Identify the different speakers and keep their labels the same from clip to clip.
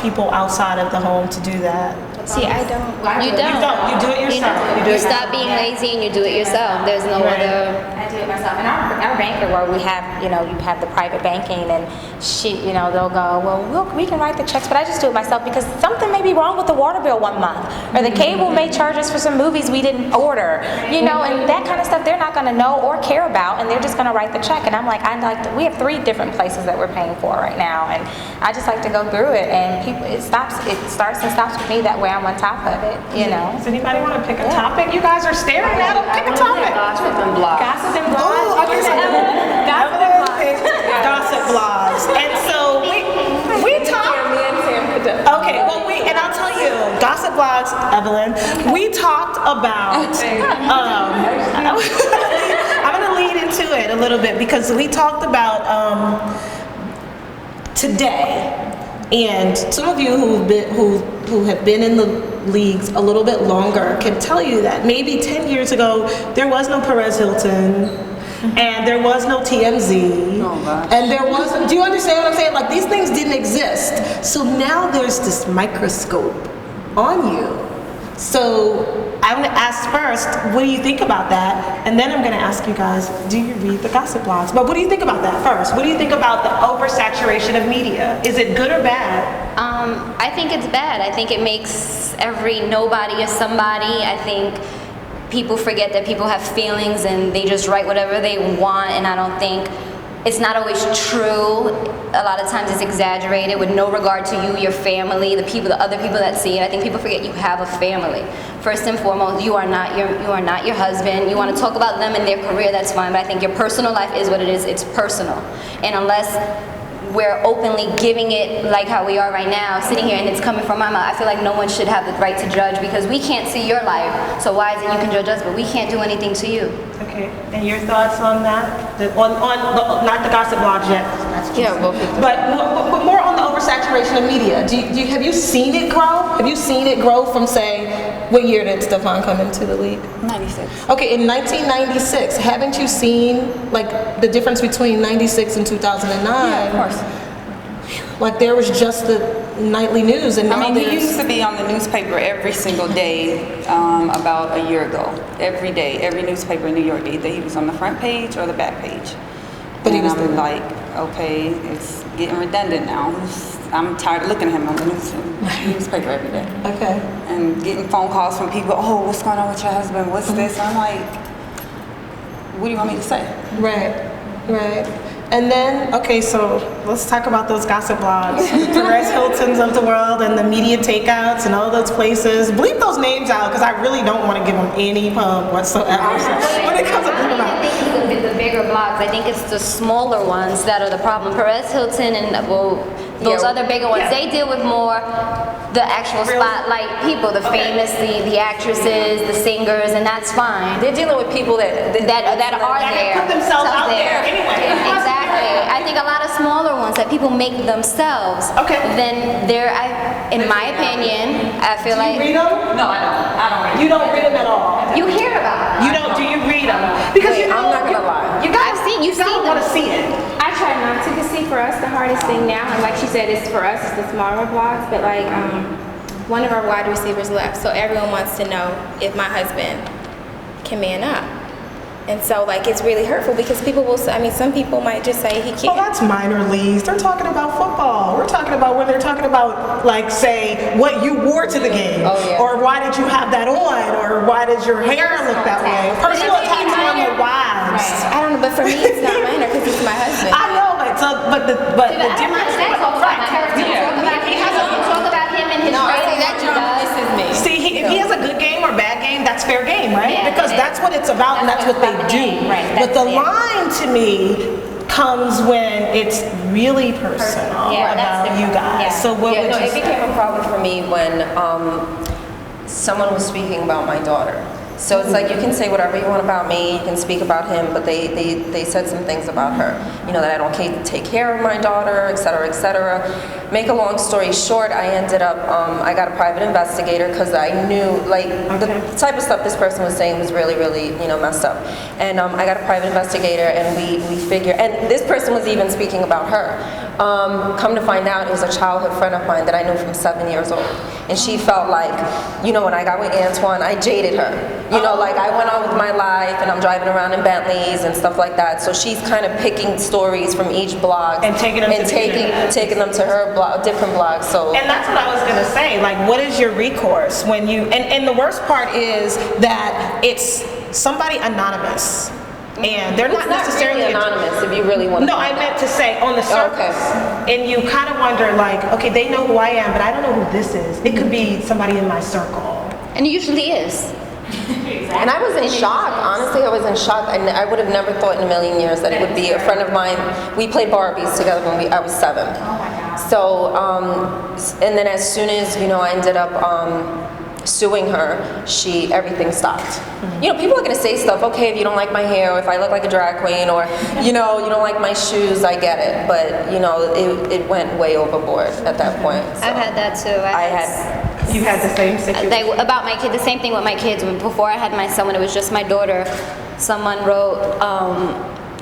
Speaker 1: people outside of the home to do that?
Speaker 2: See, I don't.
Speaker 3: You don't.
Speaker 1: You do it yourself.
Speaker 3: You stop being lazy and you do it yourself. There's no other.
Speaker 2: I do it myself. And our banker, where we have, you have the private banking, and they'll go, well, we can write the checks, but I just do it myself because something may be wrong with the water bill one month, or the cable may charge us for some movies we didn't order, and that kind of stuff they're not going to know or care about, and they're just going to write the check. And I'm like, we have 3 different places that we're paying for right now, and I just like to go through it, and it starts and stops with me. That way I'm on top of it, Does
Speaker 1: anybody want to pick a topic? You guys are staring at them. Pick a topic.
Speaker 4: Gossip and blogs.
Speaker 2: Gossip and blogs.
Speaker 1: Oh, okay. Gossip blogs. And so we talked. Okay, well, and I'll tell you, gossip blogs, Evelyn, we talked about, I'm going to lead into it a little bit because we talked about today, and some of you who have been in the leagues a little bit longer can tell you that maybe 10 years ago, there was no Perez Hilton, and there was no TMZ, and there wasn't, do you understand what I'm saying? Like, these things didn't exist. So now there's this microscope on you. So I'm going to ask first, what do you think about that? And then I'm going to ask you guys, do you read the gossip blogs? But what do you think about that first? What do you think about the oversaturation of media? Is it good or bad?
Speaker 3: I think it's bad. I think it makes every nobody a somebody. I think people forget that people have feelings and they just write whatever they want, and I don't think it's not always true. A lot of times it's exaggerated with no regard to you, your family, the other people that see it. I think people forget you have a family. First and foremost, you are not your husband. You want to talk about them and their career, that's fine, but I think your personal life is what it is. It's personal. And unless we're openly giving it like how we are right now, sitting here and it's coming from my mouth, I feel like no one should have the right to judge because we can't see your life. So why is it you can judge us, but we can't do anything to you?
Speaker 1: Okay, and your thoughts on that? Not the gossip blogs yet.
Speaker 4: Yeah, well,
Speaker 1: but more on the oversaturation of media. Have you seen it grow? Have you seen it grow from, say, what year did Stephon come into the league?
Speaker 4: 96.
Speaker 1: Okay, in 1996, haven't you seen like the difference between 96 and 2009?
Speaker 4: Yeah, of course.
Speaker 1: Like there was just the nightly news, and now
Speaker 4: he used to be on the newspaper every single day about a year ago. Every day, every newspaper in New York, either he was on the front page or the back page. But he was like, okay, it's getting redundant now. I'm tired of looking at him on the newspaper every day.
Speaker 1: Okay.
Speaker 4: And getting phone calls from people, oh, what's going on with your husband? What's this? I'm like, what do you want me to say?
Speaker 1: Right. And then, okay, so let's talk about those gossip blogs. The Perez Hiltons of the world and the media takeouts and all those places. Bleep those names out because I really don't want to give them any pub whatsoever. When it comes to bleep them out.
Speaker 3: I don't think it's the bigger blogs. I think it's the smaller ones that are the problem. Perez Hilton and those other bigger ones, they deal with more the actual spotlight people, the famous, the actresses, the singers, and that's fine.
Speaker 5: They're dealing with people that are there.
Speaker 1: Put themselves out there anyway.
Speaker 3: Exactly. I think a lot of smaller ones that people make themselves.
Speaker 1: Okay.
Speaker 3: Then in my opinion, I feel like.
Speaker 1: Do you read them?
Speaker 4: No, I don't read them.
Speaker 1: You don't read them at all?
Speaker 3: You hear about them.
Speaker 1: You don't? Do you read them? Because
Speaker 5: I'm not gonna lie.
Speaker 1: You don't want to see it.
Speaker 2: I try not to, because see, for us, the hardest thing now, and like she said, it's for us, it's the smaller blogs, but like one of our wide receivers left, so everyone wants to know if my husband can man up. And so, like, it's really hurtful because people will say, some people might just say he can't.
Speaker 1: Well, that's minor leagues. They're talking about football. We're talking about when they're talking about, like, say, what you wore to the game.
Speaker 5: Oh, yeah.
Speaker 1: Or why did you have that on? Or why does your hair look that way? Personal attacks on the wives.
Speaker 2: Right. I don't know, but for me, it's not minor because it's my husband.
Speaker 1: I know, but the difference is
Speaker 3: Talk about him and his
Speaker 2: This is me.
Speaker 1: See, if he has a good game or bad game, that's fair game, right?
Speaker 3: Yeah,
Speaker 1: because that's what it's about and that's what they do.
Speaker 3: Right,
Speaker 1: but the line to me comes when it's really personal about you guys.
Speaker 3: Yeah.
Speaker 1: So what would you
Speaker 5: it
Speaker 1: say?
Speaker 5: became a problem for me when someone was speaking about my daughter.
Speaker 6: So it's like you can say whatever you want about me, you can speak about him, but they said some things about her. You know, that I don't take care of my daughter, et cetera, et cetera. Make a long story short, I ended up, I got a private investigator because I knew, like, the type of stuff this person was saying was really, really, you know, messed up. And I got a private investigator, and we figured, and this person was even speaking about her. Come to find out, it was a childhood friend of mine that I knew from 7 years old. And she felt like, you know, when I got with Antoine, I jaded her. You know, like I went on with my life and I'm driving around in Bentleys and stuff like that. So she's kind of picking stories from each blog
Speaker 1: and taking them
Speaker 6: to her blog, different blogs. So
Speaker 1: and that's what I was gonna say. Like, what is your recourse when you? And the worst part is that it's somebody anonymous. And they're not necessarily
Speaker 6: really anonymous if you really want to.
Speaker 1: No, I meant to say on the surface. And you kind of wonder, like, okay, they know who I am, but I don't know who this is. It could be somebody in my circle.
Speaker 3: And it usually is.
Speaker 6: And I was in shock. Honestly, I was in shock. I would have never thought in a million years that it would be a friend of mine. We played Barbies together when I was 7. Oh my God. So, and then as soon as, you know, I ended up suing her, everything stopped. You know, people are gonna say stuff, okay, if you don't like my hair, or if I look like a drag queen, or, you know, you don't like my shoes, I get it. But, you know, it went way overboard at that point. So
Speaker 3: I've had that too.
Speaker 1: You had the same situation?
Speaker 3: Like, about my kid, the same thing with my kids. Before I had my son, when it was just my daughter, someone wrote,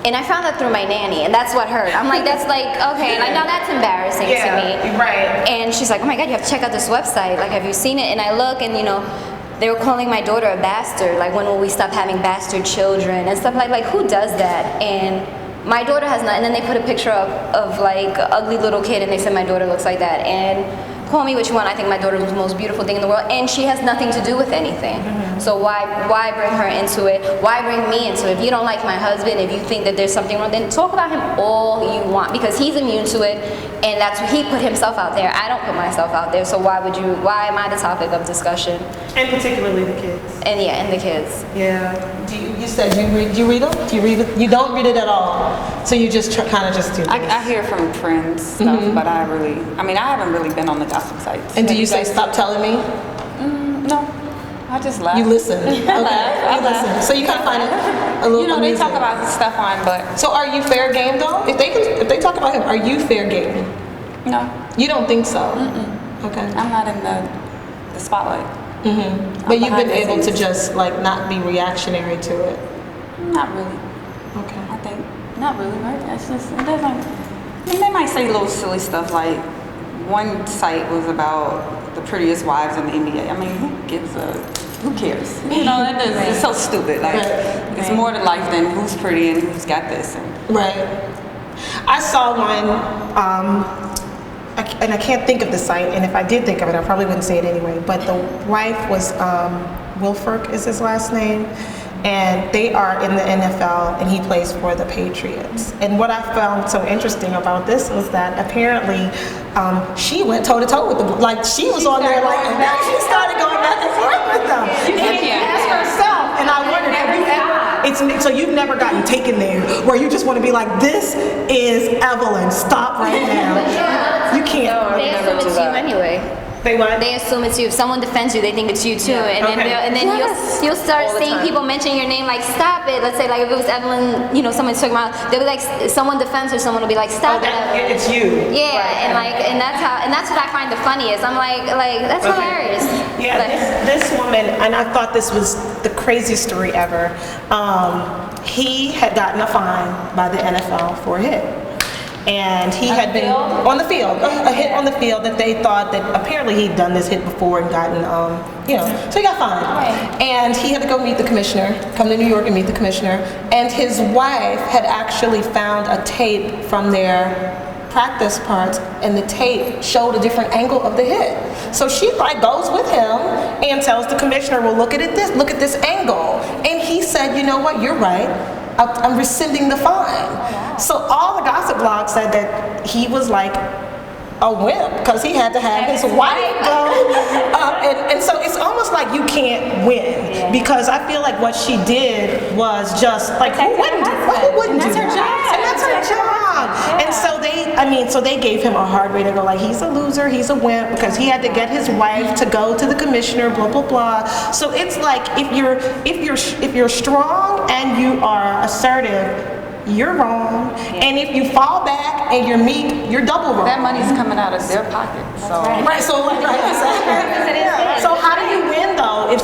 Speaker 3: and I found that through my nanny, and that's what hurt. I'm like, that's like, okay, like, now that's embarrassing to me.
Speaker 1: Right.
Speaker 3: And she's like, oh my God, you have to check out this website. Like, have you seen it? And I look, and, you know, they were calling my daughter a bastard. Like, when will we stop having bastard children and stuff like who does that? And my daughter has not. And then they put a picture of like an ugly little kid, and they said my daughter looks like that. And call me what you want. I think my daughter is the most beautiful thing in the world, and she has nothing to do with anything. So why bring her into it? Why bring me into it? If you don't like my husband, if you think that there's something wrong, then talk about him all you want, because he's immune to it, and that's he put himself out there. I don't put myself out there, so why am I the topic of discussion?
Speaker 1: And particularly the kids.
Speaker 3: And yeah, and the kids.
Speaker 1: Yeah. You said you read them? Do you read it? You don't read it at all. So you just kind of just do this.
Speaker 4: I hear from friends stuff, but I haven't really been on the gossip sites.
Speaker 1: And do you say, stop telling me?
Speaker 4: No. I just laugh.
Speaker 1: You listen. Okay.
Speaker 4: I
Speaker 1: listen.
Speaker 4: laugh.
Speaker 1: So you kind of find it a little.
Speaker 4: You know,
Speaker 1: amusing.
Speaker 4: they talk about Stephon, but
Speaker 1: So are you fair game though? If they talk about him, are you fair game?
Speaker 4: no,
Speaker 1: You don't think so? Okay.
Speaker 4: I'm not in the spotlight.
Speaker 1: But you've been
Speaker 4: behind the
Speaker 1: able to
Speaker 4: scenes.
Speaker 1: just like not be reactionary to it.
Speaker 4: Not really.
Speaker 1: Okay.
Speaker 4: I think not really, right? It's just it doesn't. I mean, they might say little silly stuff like one site was about the prettiest wives in the NBA. I mean, who cares? You know, it's so stupid. Like it's more to life than who's pretty and who's got this.
Speaker 1: Right. I saw one, and I can't think of the site, and if I did think of it, I probably wouldn't say it anyway, but the wife was, Wilfork is his last name, and they are in the NFL, and he plays for the Patriots. And what I found so interesting about this was that apparently she went toe-to-toe with them. Like, she was on there, like, and then she started going back and forth with them. And asked herself, and I wondered, have you ever, so you've never gotten taken there, where you just want to be like, this is Evelyn, stop right now. You can't.
Speaker 3: They assume it's you anyway.
Speaker 1: They what?
Speaker 3: They assume it's you. If someone defends you, they think it's you too, and then you'll start seeing people mention your name, like, stop it. Let's say, like, if it was Evelyn, you know, someone's talking about, they'll be like, someone defends her, someone will be like, stop it.
Speaker 1: It's you.
Speaker 3: Yeah,
Speaker 1: Right.
Speaker 3: and that's what I find the funniest. I'm like that's hilarious.
Speaker 1: Yeah,
Speaker 3: Like,
Speaker 1: this woman, and I thought this was the craziest story ever. He had gotten a fine by the NFL for a hit. And he had been on the field, a hit on the field that they thought that apparently he'd done this hit before and gotten, so he got fined. Right. And he had to go meet the commissioner, come to New York and meet the commissioner. And his wife had actually found a tape from their practice parts, and the tape showed a different angle of the hit. So she like goes with him and tells the commissioner, well, look at this angle. And he said, you know what, you're right. I'm rescinding the fine. So all the gossip blogs said that he was like a wimp because he had to have his wife go and so it's almost like you can't win because I feel like what she did was just like who wouldn't do that? And that's her job. And that's her good job. And so they gave him a hard way to go. Like, he's a loser, he's a wimp, because he had to get his wife to go to the commissioner, blah blah blah. So it's like if you're strong and you are assertive, you're wrong. And if you fall back and you're meek, you're double wrong.
Speaker 4: That money's coming out of their pocket. So
Speaker 1: Right. So exactly. So how do you win though? If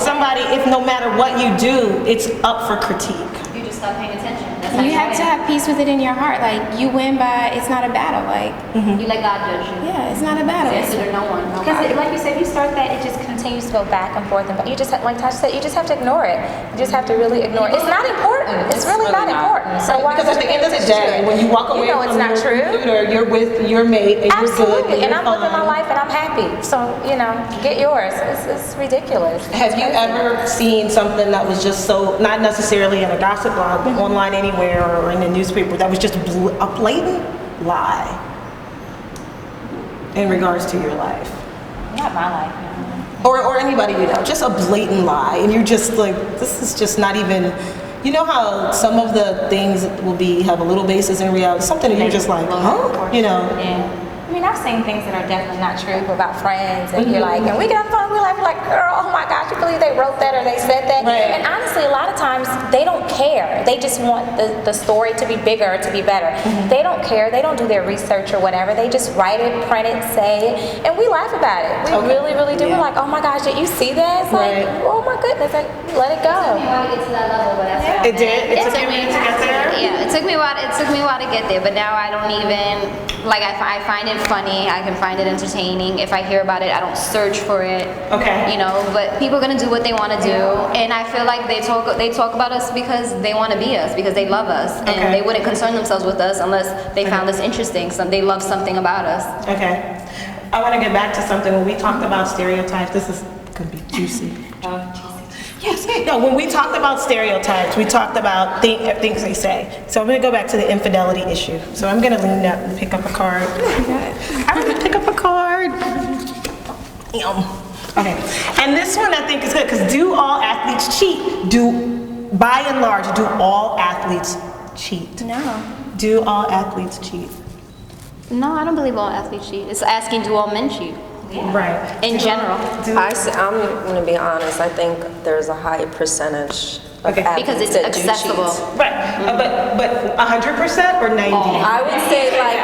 Speaker 1: no matter what you do, it's up for critique.
Speaker 3: You just stop paying attention.
Speaker 7: You have to have peace within in your heart. Like, you win by, it's not a battle. Like,
Speaker 3: You let God judge you.
Speaker 7: yeah, it's not a battle.
Speaker 3: Consider no one.
Speaker 2: Because, like you said, if you start that, it just continues to go back and forth. And you just, like Tasha said, you just have to ignore it. You just have to really ignore it. It's not important. It's really not important. So why?
Speaker 1: Because at the end of the day, when you walk away
Speaker 2: it's
Speaker 1: from
Speaker 2: not
Speaker 1: your
Speaker 2: true.
Speaker 1: computer, you're with your mate and you're good.
Speaker 2: Absolutely. And I'm
Speaker 1: you're
Speaker 2: living my
Speaker 1: fine.
Speaker 2: life and I'm happy. So, get yours. It's ridiculous.
Speaker 1: Have you ever seen something that was just so, not necessarily in a gossip blog, but online anywhere or in the newspaper, that was just a blatant lie in regards to your life?
Speaker 2: Not my life.
Speaker 1: Or anybody you know, just a blatant lie, and you're just like, this is just not even, you know how some of the things will have a little basis in reality, something that you're just like, huh?
Speaker 2: Yeah. I mean, I've seen things that are definitely not true about friends, and you're like, and we get on the phone, we're like, girl, oh my gosh, you believe they wrote that or they said that?
Speaker 1: Right.
Speaker 2: And honestly, a lot of times they don't care. They just want the story to be bigger, to be better. They don't care. They don't do their research or whatever. They just write it, print it, say it, and we laugh about it. We really, really do. We're like, oh my gosh, did you see that? It's like, oh my goodness, like, let it go.
Speaker 3: It took me a while to get to that level, but that's
Speaker 1: It did? It took you a minute to get there?
Speaker 3: Yeah, it took me a while to get there, but now I don't even, like, I find it funny. I can find it entertaining. If I hear about it, I don't search for it.
Speaker 1: Okay.
Speaker 3: But people are gonna do what they want to do, and I feel like they talk about us because they want to be us, because they love us, and they wouldn't concern themselves with us unless they found us interesting. They love something about us.
Speaker 1: Okay. I want to get back to something when we talked about stereotypes. This is going to be juicy. Yes. No, when we talked about stereotypes, we talked about things they say. So I'm going to go back to the infidelity issue. So I'm going to lean up and pick up a card. I'm going to pick up a card. Okay. And this one I think is good, because do all athletes cheat? By and large, do all athletes cheat?
Speaker 7: No.
Speaker 1: Do all athletes cheat?
Speaker 3: No, I don't believe all athletes cheat. It's asking, do all men cheat?
Speaker 1: Right.
Speaker 3: In general.
Speaker 6: I'm going to be honest. I think there's a high percentage of athletes
Speaker 3: Because it's
Speaker 6: that do
Speaker 3: accessible.
Speaker 6: cheat.
Speaker 1: Right. But 100% or 90?
Speaker 6: I would say like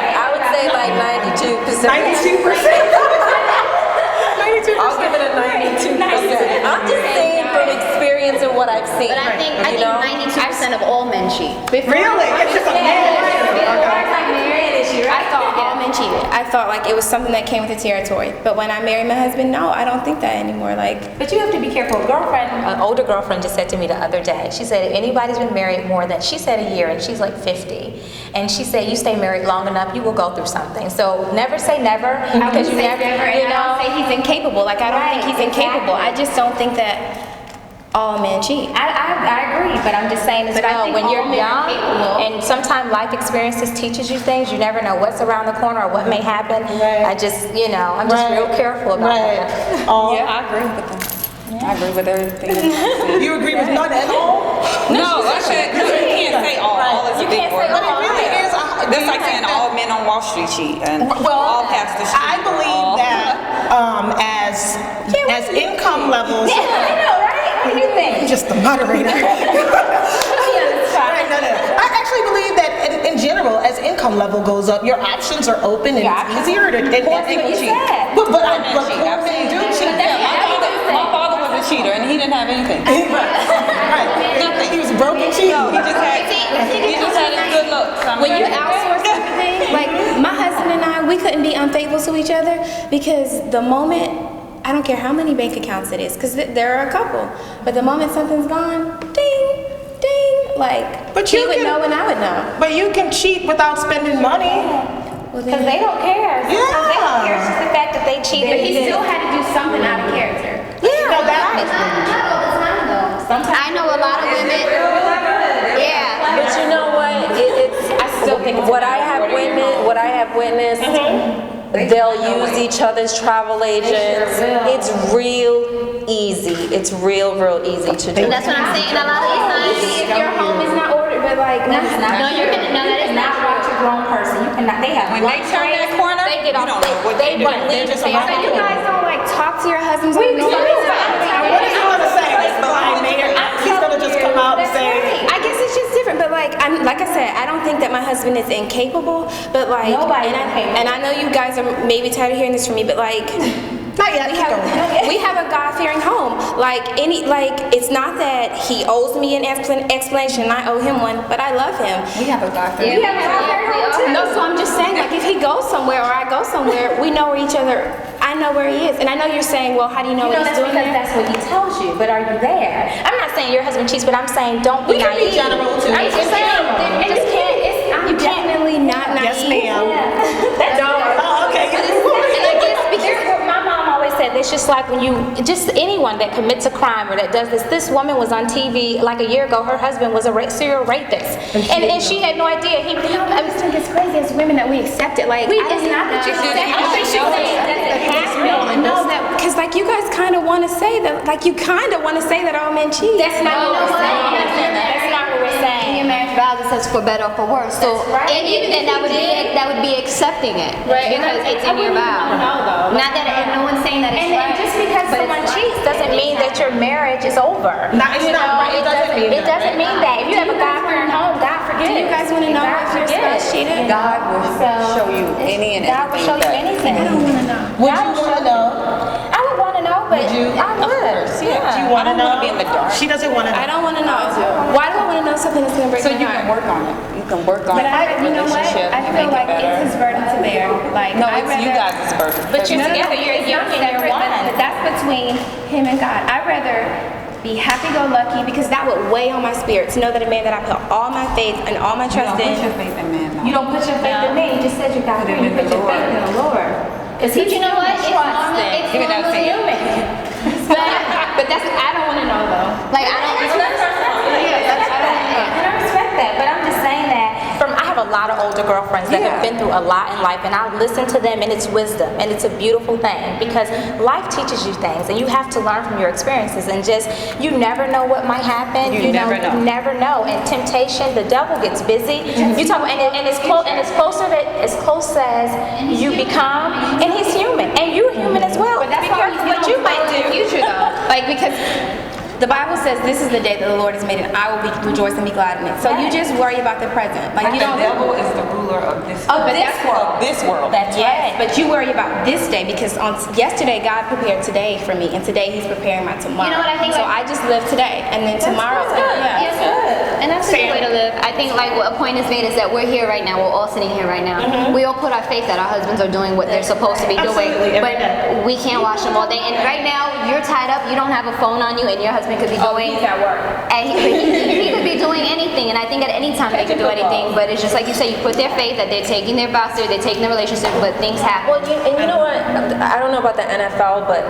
Speaker 6: 92%.
Speaker 1: 92%? 92%.
Speaker 6: I'll give it a 92%. I'm just saying from experience and what I've seen.
Speaker 3: But I think 92% of all men cheat.
Speaker 1: Really? It's just a man issue.
Speaker 7: I thought all men cheated. I thought like it was something that came with the territory. But when I married my husband, no, I don't think that anymore. Like,
Speaker 2: But you have to be careful. An older girlfriend just said to me the other day, she said, if anybody's been married more than, she said a year, and she's like 50. And she said, you stay married long enough, you will go through something. So never say never. Because you never,
Speaker 7: and I don't say he's incapable. Like, I don't think he's incapable. I just don't think that all men cheat.
Speaker 2: I agree, but I'm just saying as well, when you're young, and sometimes life experiences teaches you things, you never know what's around the corner or what may happen.
Speaker 1: Right.
Speaker 2: I'm just real careful about that.
Speaker 4: Yeah, I agree with them. I agree with everything.
Speaker 1: You agree with none at all?
Speaker 4: No, I said, no, you can't say all. All is a big word.
Speaker 1: But it really is.
Speaker 4: That's like saying all men on Wall Street cheat and all pastors cheat.
Speaker 1: I believe that as income levels.
Speaker 2: Yeah, I know, right? What do you think?
Speaker 1: Just the moderator. Right, no. I actually believe that in general, as income level goes up, your options are open and it's easier to
Speaker 2: That's what you said.
Speaker 1: But poor men do cheat.
Speaker 4: My father was a cheater and he didn't have anything.
Speaker 1: Right. He was broke and cheating.
Speaker 4: No, he just had his good looks.
Speaker 7: When you outsource everything, like my husband and I, we couldn't be unfaithful to each other because the moment, I don't care how many bank accounts it is, because there are a couple, but the moment something's gone, ding, ding, like,
Speaker 1: But
Speaker 7: he
Speaker 1: you
Speaker 7: would
Speaker 1: can-
Speaker 7: know and I would know.
Speaker 1: But you can cheat without spending money.
Speaker 2: Because they don't care. Sometimes they don't care. It's just the fact that they cheated.
Speaker 7: But he still had to do something out of character.
Speaker 1: Yeah, no, that
Speaker 3: Not all the time, though. I know a lot of women. Yeah.
Speaker 6: But you know what? I still think what I have witnessed, they'll use each other's travel agents. It's real easy. It's real easy to do.
Speaker 3: That's what I'm saying. A lot of these times,
Speaker 7: If your home is not ordered, but like,
Speaker 3: no, that is not true.
Speaker 2: a grown person. You cannot. They have
Speaker 4: When they turn that corner,
Speaker 2: they get
Speaker 4: you
Speaker 2: off.
Speaker 4: don't know what
Speaker 2: They
Speaker 4: they're
Speaker 2: run.
Speaker 4: doing.
Speaker 2: They just
Speaker 1: They're just
Speaker 7: So you guys don't like talk to your husbands?
Speaker 2: We do.
Speaker 1: What is he gonna say? Like, Mayor, he's gonna just come out and say.
Speaker 7: I guess it's just different, but like like I said, I don't think that my husband is incapable, but like
Speaker 2: Nobody's
Speaker 7: and I know you guys are maybe tired of hearing this from me, but like
Speaker 1: Not yet.
Speaker 7: we have a God-fearing home. It's not that he owes me an explanation, and I owe him one, but I love him.
Speaker 4: We have a God-fearing.
Speaker 2: We have a God-fearing home too.
Speaker 7: No, so I'm just saying, like, if he goes somewhere or I go somewhere, we know where each other. I know where he is, and I know you're saying, well, how do you know what he's
Speaker 2: that's
Speaker 7: doing
Speaker 2: because
Speaker 7: there?
Speaker 2: that's what he tells you. But are you there? I'm not saying your husband cheats, but I'm saying don't be
Speaker 1: We can be
Speaker 2: naive.
Speaker 1: general, too.
Speaker 2: I'm just saying
Speaker 7: And
Speaker 2: you just can't.
Speaker 7: I'm definitely not naive.
Speaker 1: Yes, ma'am.
Speaker 2: That's
Speaker 1: Oh, okay.
Speaker 2: And I guess because what my mom always said, it's just like when you, just anyone that commits a crime or that does this. This woman was on TV like a year ago. Her husband was a serial rapist, and she had no idea.
Speaker 7: I just think it's crazy as women that we accept it. Like,
Speaker 2: It's not that you accept it. I think she was saying that it happened.
Speaker 7: No, that because like you guys kind of want to say that, like you kind of want to say that all men cheat.
Speaker 2: That's not what we're saying. That's not what we're
Speaker 3: In
Speaker 2: saying.
Speaker 3: your marriage vows, it says for better or for worse. So, and that would be accepting it, because it's in your vow. Not that, and no one's saying that it's
Speaker 2: And
Speaker 3: right.
Speaker 2: just because
Speaker 3: but
Speaker 2: someone
Speaker 3: it's
Speaker 2: cheats doesn't mean that your marriage is over.
Speaker 1: It's not, right? It doesn't mean
Speaker 2: It doesn't mean that. If you have a God-fearing home, God forgives.
Speaker 7: Do you guys want to know
Speaker 2: God
Speaker 7: if your
Speaker 2: forgives.
Speaker 7: spouse cheated?
Speaker 4: God will show you any and
Speaker 2: God will show you anything.
Speaker 1: Would you want to know?
Speaker 2: I would want to know, but I would.
Speaker 1: Do you want to know?
Speaker 4: be in the dark.
Speaker 1: She doesn't want to know.
Speaker 7: I don't want to know. Why do I want to know something that's gonna break
Speaker 4: So
Speaker 7: my
Speaker 4: you
Speaker 7: heart?
Speaker 4: can work on it. You can work on
Speaker 7: But
Speaker 4: the
Speaker 7: you know what?
Speaker 4: relationship
Speaker 7: I
Speaker 4: and
Speaker 7: feel
Speaker 4: make
Speaker 7: like
Speaker 4: it better.
Speaker 7: it's his burden to bear. Like,
Speaker 4: No,
Speaker 7: I'd
Speaker 4: it's you
Speaker 7: rather-
Speaker 4: guys' burden.
Speaker 2: But you're
Speaker 7: No,
Speaker 2: together, you're
Speaker 7: it's not
Speaker 2: young and you're
Speaker 7: separate,
Speaker 2: one.
Speaker 7: but that's between him and God. I'd rather be happy-go-lucky because that would weigh on my spirit to know that a man that I put all my faith and all my
Speaker 4: You
Speaker 7: trust
Speaker 4: don't put
Speaker 7: in.
Speaker 4: your faith in man.
Speaker 2: You don't put your faith in me. You just said you got
Speaker 4: Put it
Speaker 2: you
Speaker 4: in
Speaker 2: put
Speaker 4: the
Speaker 2: your faith
Speaker 4: Lord.
Speaker 2: in the Lord. Because
Speaker 3: But you know what? It's normally
Speaker 4: Give me that faith.
Speaker 2: human.
Speaker 7: But that's I don't want to know though.
Speaker 3: like I don't.
Speaker 2: And I respect that, but I'm just saying that I have a lot of older girlfriends that have been through a lot in life, and I listen to them, and it's wisdom, and it's a beautiful thing because life teaches you things, and you have to learn from your experiences, and just you never know what might happen.
Speaker 4: You never know.
Speaker 2: You never know, and temptation, the devil gets busy. You talk, and it's close, and it's closer to as close as you become, and he's human, and you're human as well.
Speaker 7: But that's
Speaker 2: Be
Speaker 7: why
Speaker 2: careful
Speaker 7: you
Speaker 2: what
Speaker 7: don't
Speaker 2: you
Speaker 7: know
Speaker 2: might
Speaker 7: in the
Speaker 2: do.
Speaker 7: future though. Like because the Bible says this is the day that the Lord has made, and I will be rejoice and be glad in it. So you just worry about the present. Like you
Speaker 4: The
Speaker 7: don't.
Speaker 4: devil is the ruler of this
Speaker 7: Of this world.
Speaker 4: Of this world.
Speaker 2: That's
Speaker 7: Yes,
Speaker 2: right.
Speaker 7: but you worry about this day because on yesterday God prepared today for me, and today He's preparing my tomorrow.
Speaker 3: You know what I think,
Speaker 7: So
Speaker 3: like-
Speaker 7: I just live today, and then tomorrow's
Speaker 3: Yes, and that's a good way to live. I think like what a point is made is that we're here right now. We're all sitting here right now. We all put our faith that our husbands are doing what they're supposed to be
Speaker 1: Absolutely,
Speaker 3: doing,
Speaker 1: every
Speaker 3: but we can't watch them all day. And right now you're tied up. You don't have a phone on you, and your husband could be doing.
Speaker 7: He's at work.
Speaker 3: And he could be doing anything, and I think at any time they could do anything. But it's just like you say, you put their faith that they're taking their vows, they're taking their relationship, but things happen.
Speaker 6: Well, you know what? I don't know about the NFL, but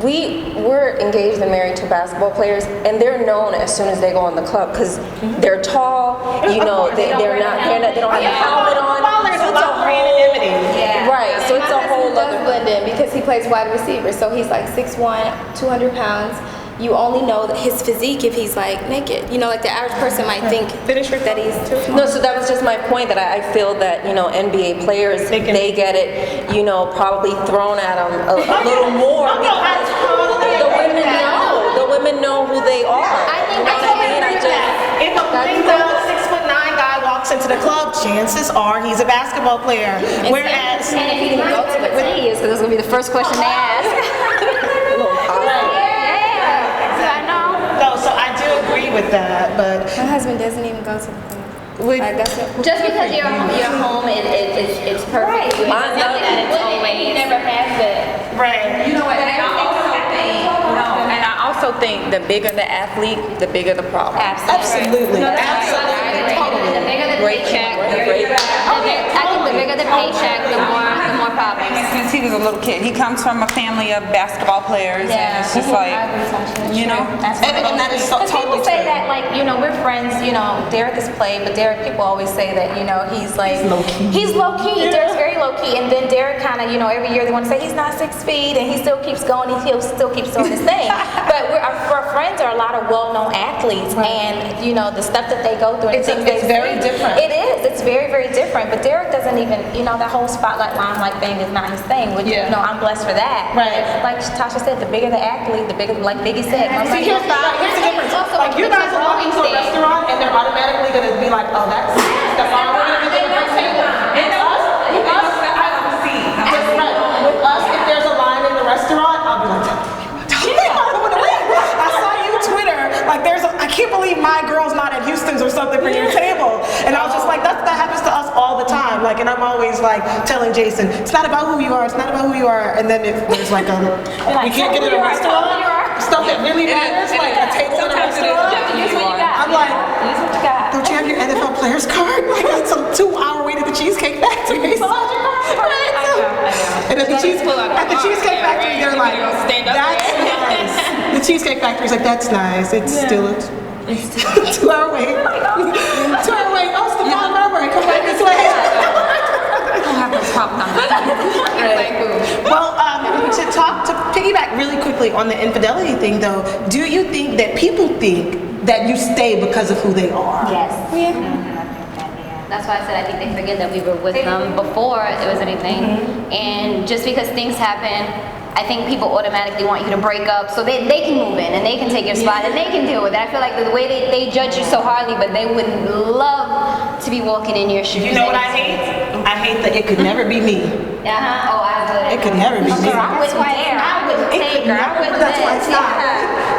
Speaker 6: we're engaged and married to basketball players, and they're known as soon as they go on the club because they're tall. You know, they don't have a helmet on.
Speaker 1: There's
Speaker 6: So
Speaker 1: a
Speaker 6: it's
Speaker 1: lot more anonymity.
Speaker 6: Right. So it's a whole
Speaker 7: does
Speaker 6: other.
Speaker 7: blend in because he plays wide receiver, so he's like 6'1", 200 pounds. You only know that his physique if he's like naked. You know, like the average person might think that he's too small.
Speaker 6: No, so that was just my point that I feel that, you know, NBA players, they get it, you know, probably thrown at them a little more because the women know who they are.
Speaker 3: I think
Speaker 6: You know what I mean?
Speaker 1: If a 6'9" guy walks into the club, chances are he's a basketball player. Whereas,
Speaker 3: And if he can go to the he is, because that's gonna be the first question they ask.
Speaker 1: no, so I do agree with that, but
Speaker 7: My husband doesn't even go to the club. Like, that's it.
Speaker 3: Just because your home is perfect, it's
Speaker 6: Mine
Speaker 3: nothing that it's always.
Speaker 7: never has that.
Speaker 1: right.
Speaker 4: You know what? And I also think the bigger the athlete, the bigger the problem.
Speaker 1: Absolutely. Absolutely.
Speaker 3: The bigger the paycheck, I think the bigger the paycheck, the more problems.
Speaker 4: Since he was a little kid, he comes from a family of basketball players, and it's just like, you know.
Speaker 1: And that is so
Speaker 2: Because
Speaker 1: totally
Speaker 2: people say
Speaker 1: true.
Speaker 2: that, like, you know, we're friends, you know, Derrick has played, but Derrick, people always say that, you know, he's like,
Speaker 1: low-key.
Speaker 2: He's low-key. Derek's very low key. And then Derrick kind of, you know, every year they want to say he's not 6 feet, and he still keeps going. He still keeps doing his thing. But our friends are a lot of well-known athletes, and you know the stuff that they go through. And
Speaker 1: It's very different.
Speaker 2: It is. It's very, very different. But Derrick doesn't even, you know, that whole spotlight limelight thing is not his thing. Which, you know, I'm blessed for that.
Speaker 1: Right.
Speaker 2: Like Tasha said, the bigger the athlete, the bigger, like Biggie said.
Speaker 1: See, here's the difference. Like, you guys are walking to a restaurant and they're automatically going to be like, oh, that's Stephon. We're going to be at the next table. And with us, if there's a line in the restaurant, I'll be like, I saw you Twitter, like I can't believe my girl's not at Houston's or something for your table. And I was just like, that happens to us all the time. Like, and I'm always like telling Jason, it's not about who you are, it's not about who you are. And then there's like we can't get in a restaurant. Stuff that really matters, like a table in a restaurant. I'm like, don't you have your NFL players card? Like, it's a 2-hour wait at the Cheesecake Factory. And at the Cheesecake Factory, they're like, that's nice. The Cheesecake Factory's like, that's nice. It's still a 2-hour wait. 2-hour wait. Oh, Stephon Marbury, come back this way.
Speaker 4: I don't have no problem.
Speaker 1: Well, to piggyback really quickly on the infidelity thing, though, do you think that people think that you stay because of who they are?
Speaker 3: Yes.
Speaker 7: Yeah.
Speaker 3: That's why I said I think they forget that we were with them before there was anything. And just because things happen, I think people automatically want you to break up so they can move in and they can take your spot and they can deal with it. I feel like the way they judge you so hardly, but they would love to be walking in your shoes.
Speaker 1: You know what I hate? I hate that it could never be me.
Speaker 3: Oh, I would.
Speaker 1: It could never be me.
Speaker 2: I wouldn't dare. I wouldn't take her. I wouldn't.
Speaker 1: That's why it's not.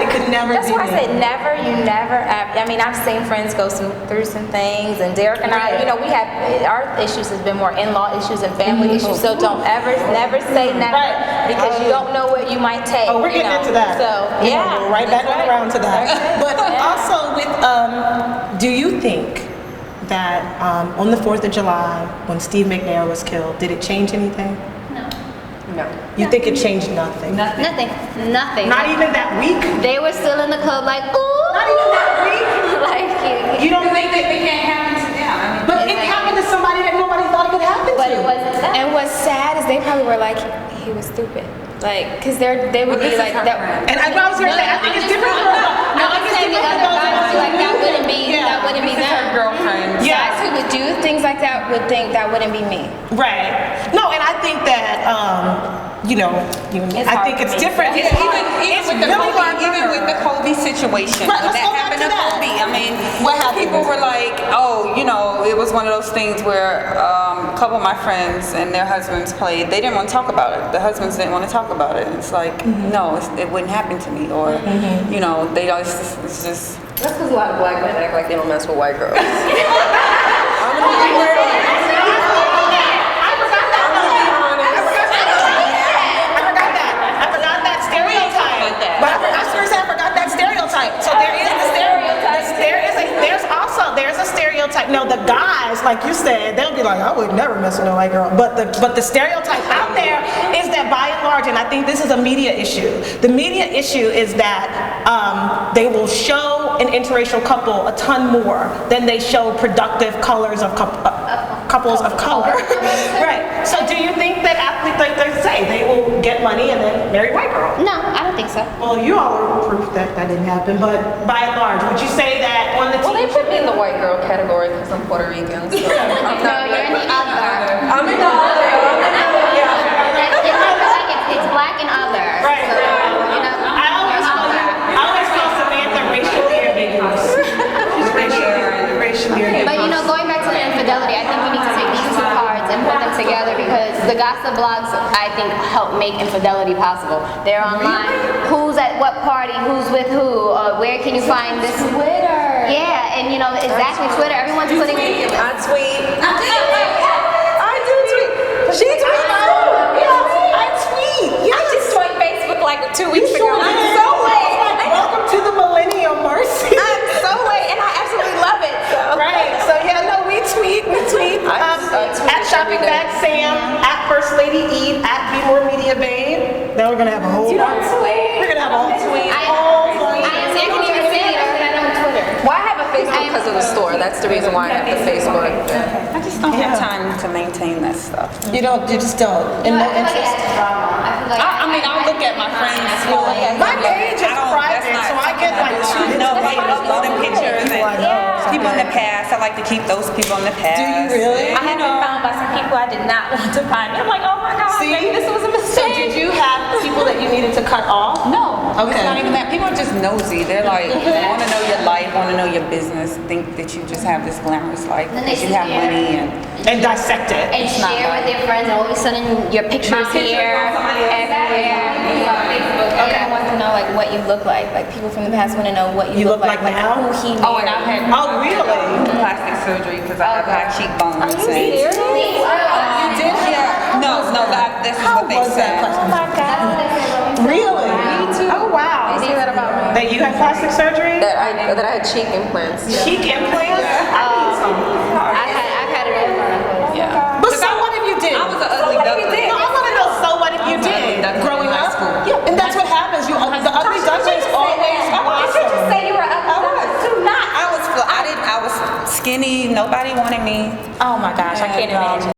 Speaker 1: It could never
Speaker 2: That's
Speaker 1: be
Speaker 2: why I
Speaker 1: me.
Speaker 2: said never. You never. I mean, I've seen friends go through some things, and Derrick and I, you know, we have our issues has been more in-law issues and family issues. So don't never say never because you don't know what you might take.
Speaker 1: Oh, we're getting into that.
Speaker 2: So
Speaker 1: We're gonna go right back around to that. But also with, do you think that on the 4th of July, when Steve McNair was killed, did it change anything?
Speaker 6: No.
Speaker 1: You think it changed nothing?
Speaker 3: Nothing.
Speaker 1: Not even that week?
Speaker 3: They were still in the club like, ooh.
Speaker 1: Not even that week?
Speaker 3: Like,
Speaker 1: You don't think that it can't happen to them? But it happened to somebody that nobody thought it could happen to.
Speaker 3: but it wasn't that.
Speaker 7: And what's sad is they probably were like, he was stupid. Like, because they would be like that.
Speaker 1: And I was going to say, I think it's different for
Speaker 3: I'm saying the other guys would be like, that wouldn't be them.
Speaker 4: Girlfriend.
Speaker 7: Guys who would do things like that would think that wouldn't be me.
Speaker 1: Right. No, and I think that, I think it's different.
Speaker 4: Even with the Kobe situation,
Speaker 1: Right,
Speaker 4: when
Speaker 1: let's
Speaker 4: that
Speaker 1: go back
Speaker 4: happened
Speaker 1: to
Speaker 4: to
Speaker 1: that.
Speaker 4: Kobe, I mean,
Speaker 1: What happened?
Speaker 4: people were like, oh, you know, it was one of those things where a couple of my friends and their husbands played. They didn't want to talk about it. The husbands didn't want to talk about it. It's like, no, it wouldn't happen to me, or you know, they don't. It's just.
Speaker 6: That's because a lot of black men act like they don't mess with white girls.
Speaker 1: So there's a stereotype. No, the guys, like you said, they'll be like, I would never mess with a white girl. But the stereotype out there is that by and large, and I think this is a media issue. The media issue is that they will show an interracial couple a ton more than they show productive couples of color. Right. So do you think that athletes, like they say, they will get money and then marry white girls?
Speaker 3: No, I don't think so.
Speaker 1: Well, you all are proof that didn't happen, but by and large, would you say that on the
Speaker 6: Well, they
Speaker 1: team?
Speaker 6: put me in the white girl category because I'm Puerto Rican. So
Speaker 3: No, you're in the other.
Speaker 6: I'm in the other.
Speaker 3: It's black and other.
Speaker 1: Right.
Speaker 3: So, you know,
Speaker 1: I always call Samantha racially ambiguous. She's racially ambiguous.
Speaker 3: But you know, going back to the infidelity, I think we need to take these two cards and put them together because the gossip blogs, I think, help make infidelity possible. They're online. Who's at what party? Who's with who? Where can you find this?
Speaker 7: Twitter.
Speaker 3: Yeah, and you know, exactly, Twitter. Everyone's putting.
Speaker 6: I tweet.
Speaker 4: I do tweet. She tweets.
Speaker 1: I tweet.
Speaker 2: I just joined Facebook like 2 weeks ago.
Speaker 1: sure
Speaker 2: I'm
Speaker 1: did.
Speaker 2: so late.
Speaker 1: Welcome to the millennium, Marci.
Speaker 2: I'm so late, and I absolutely love it. So.
Speaker 1: Right. So yeah, no, we tweet. At Shopping Bag Sam, at First Lady Eve, at Be More Media Babe. Now we're gonna have a whole. We're gonna have a whole tweet.
Speaker 3: I can't even see it. I don't Twitter.
Speaker 2: Well, I have a
Speaker 6: Facebook because of the store. That's the reason why I have the Facebook.
Speaker 4: I just don't have time to maintain that stuff.
Speaker 1: You just don't. And no interest.
Speaker 4: I mean, I'll look at my friends'
Speaker 1: My page is private, so I get like two.
Speaker 4: No, like uploading pictures and people in the past. I like to keep those people in the past.
Speaker 1: Do you really?
Speaker 2: I have been found by some people I did not want to find. I'm like, oh my God,
Speaker 1: See?
Speaker 2: maybe this was a
Speaker 1: So
Speaker 2: mistake.
Speaker 1: did you have people that you needed to cut off?
Speaker 4: No,
Speaker 1: Okay.
Speaker 4: it's not even that. People are just nosy. They're like, want to know your life, want to know your business, think that you just have this glamorous life,
Speaker 3: Then they
Speaker 4: that you
Speaker 3: sit
Speaker 4: have
Speaker 3: there
Speaker 4: money
Speaker 1: And dissect it.
Speaker 3: and share with their friends, and all of a sudden your picture's here, everywhere.
Speaker 7: Everyone wants to know like what you look like. Like people from the past want to know what you
Speaker 1: look like now?
Speaker 7: who he
Speaker 4: Oh, and I've had
Speaker 1: Oh, really?
Speaker 4: plastic surgery because I have high cheekbones.
Speaker 1: You did?
Speaker 4: Yeah. No, this is what they
Speaker 1: Was that
Speaker 4: said.
Speaker 1: plastic?
Speaker 2: Oh my God.
Speaker 1: Really? Oh, wow.
Speaker 6: They say that about me.
Speaker 1: That you had plastic surgery?
Speaker 6: That I had cheek implants.
Speaker 1: Cheek implants? I need some.
Speaker 3: I've had it over.
Speaker 6: Yeah.
Speaker 1: But so what if you did?
Speaker 4: I was an ugly duckling.
Speaker 1: No, I want to know, so what if you did?
Speaker 4: duckling
Speaker 1: Growing
Speaker 4: in high
Speaker 1: up?
Speaker 4: school.
Speaker 1: Yeah, and that's what happens. You, the ugly ducklings always blossom.
Speaker 2: Say you were up. Do not.
Speaker 4: I was skinny. Nobody wanted me.
Speaker 2: Oh my gosh, I can't
Speaker 4: And,
Speaker 2: imagine.